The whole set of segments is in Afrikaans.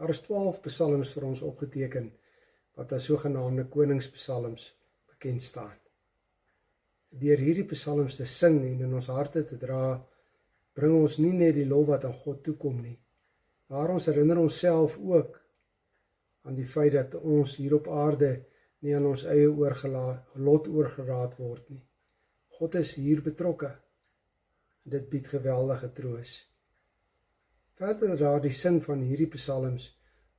Daar is 12 psalms vir ons opgeteken, wat as sogenaamde koningspsalms bekend staan. Deur hierdie psalms te sing en in ons harte te dra, bring ons nie net die lof wat aan God toekom nie, maar ons herinner onsself ook aan die feit dat ons hier op aarde nie aan ons eie lot oorgelaat word nie. God is hier betrokke. Dit bied geweldige troos. Verder dra die sing van hierdie psalms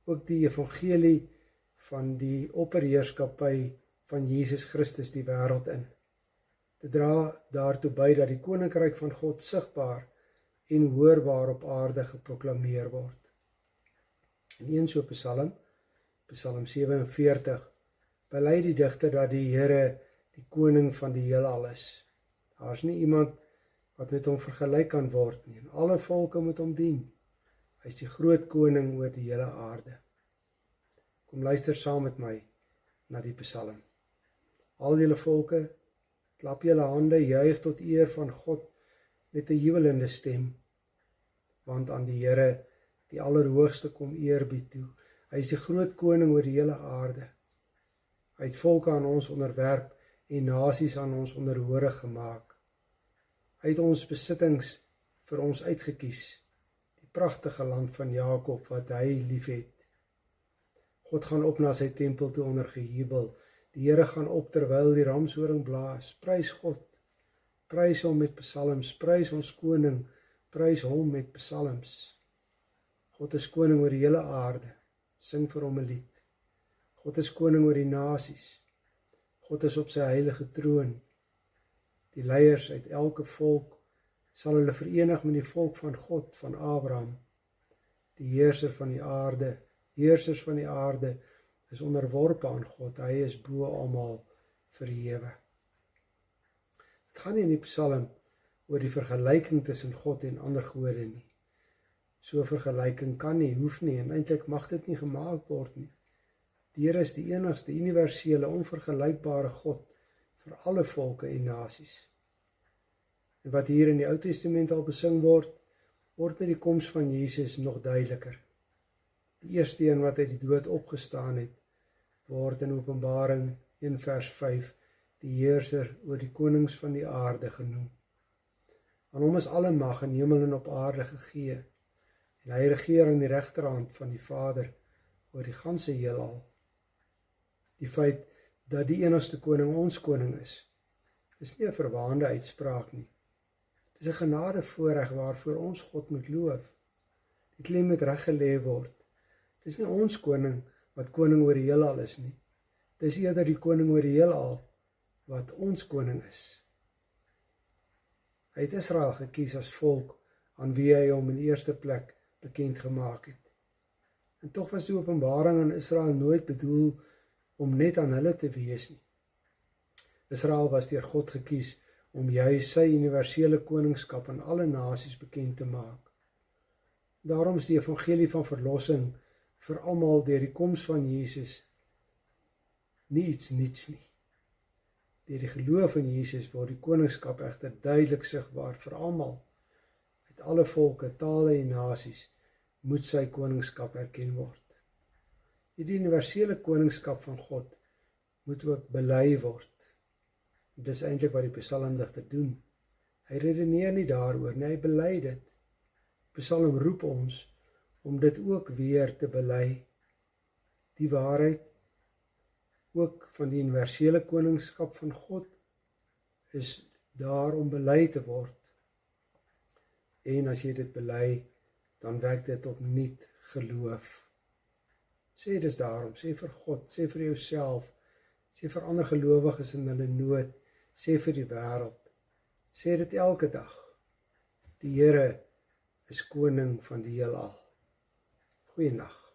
ook die evangelie van die opperheerskappy van Jesus Christus die wêreld in. Dit dra daartoe by dat die koninkryk van God sigbaar en hoorbaar op aarde geproklameer word. In een so psalm, Psalm 47, bely die digter dat die Here die koning van die heelal is. Daar is nie iemand wat met hom vergelyk kan word nie, en alle volke moet hom dien. Hy is die groot koning oor die hele aarde. Kom luister saam met my na die psalm. Al julle volke, klap julle hande, juig tot eer van God met 'n jubelende stem, want aan die Here, die Allerhoogste, kom eerbied toe. Hy is die groot koning oor die hele aarde. Hy het volke aan ons onderwerp en nasies aan ons onderhorig gemaak. Hy het ons besittings vir ons uitgekies, die pragtige land van Jakob wat hy liefhet. God gaan op na sy tempel toe onder gejubel. Die Here gaan op terwyl die ramshoring blaas. Prys God, prys hom met psalms, prys ons koning, prys hom met psalms. God is koning oor die hele aarde, sing vir hom 'n lied. God is koning oor die nasies. God is op sy heilige troon. Die leiers uit elke volk sal hulle verenig met die volk van God, van Abraham. Die heersers van die aarde is onderworpe aan God. Hy is bo almal verhewe. Het gaan nie in die psalm oor die vergelyking tussen God en ander gode nie. So 'n vergelyking kan nie, hoef nie, en eintlik mag dit nie gemaak word nie. Die Here is die enigste, universele, onvergelykbare God vir alle volke en nasies. En wat hier in die Ou Testament al besing word met die koms van Jesus nog duideliker. Die eerste een wat uit die dood opgestaan het, word in Openbaring 1 vers 5 die heerser oor die konings van die aarde genoem. Aan hom is alle mag in hemel en op aarde gegee, en hy regeer aan die regterhand van die Vader oor die ganse heelal. Die feit dat die enigste koning ons koning is nie 'n verwaande uitspraak nie. Dis 'n genade voorreg waarvoor ons God moet loof. Die klem moet reg gelê word. Dis nie ons koning wat koning oor die heelal is nie. Dis eerder die koning oor die heelal wat ons koning is. Hy het Israel gekies as volk aan wie hy hom in die eerste plek bekend gemaak het. En tog was die openbaring aan Israel nooit bedoel om net aan hulle te wees nie. Israel was deur God gekies om juis sy universele koningskap aan alle nasies bekend te maak. Daarom is die evangelie van verlossing vir almal deur die koms van Jesus nie iets niets nie. Deur die geloof in Jesus word die koningskap egter duidelik sigbaar vir almal. Uit alle volke, tale en nasies moet sy koningskap erken word. Die universele koningskap van God moet ook bely word. Dis eintlik wat die psalmdigter doen. Hy redeneer nie daaroor nie, hy bely dit. Psalm roep ons om dit ook weer te bely. Die waarheid ook van die universele koningskap van God is daar om bely te word. En as jy dit bely, dan werk dit op nuut geloof. Sê dis daarom, sê vir God, sê vir jouself, sê vir ander gelowiges in hulle nood, sê vir die wêreld, sê dit elke dag. Die Here is koning van die heelal. Goeienaand.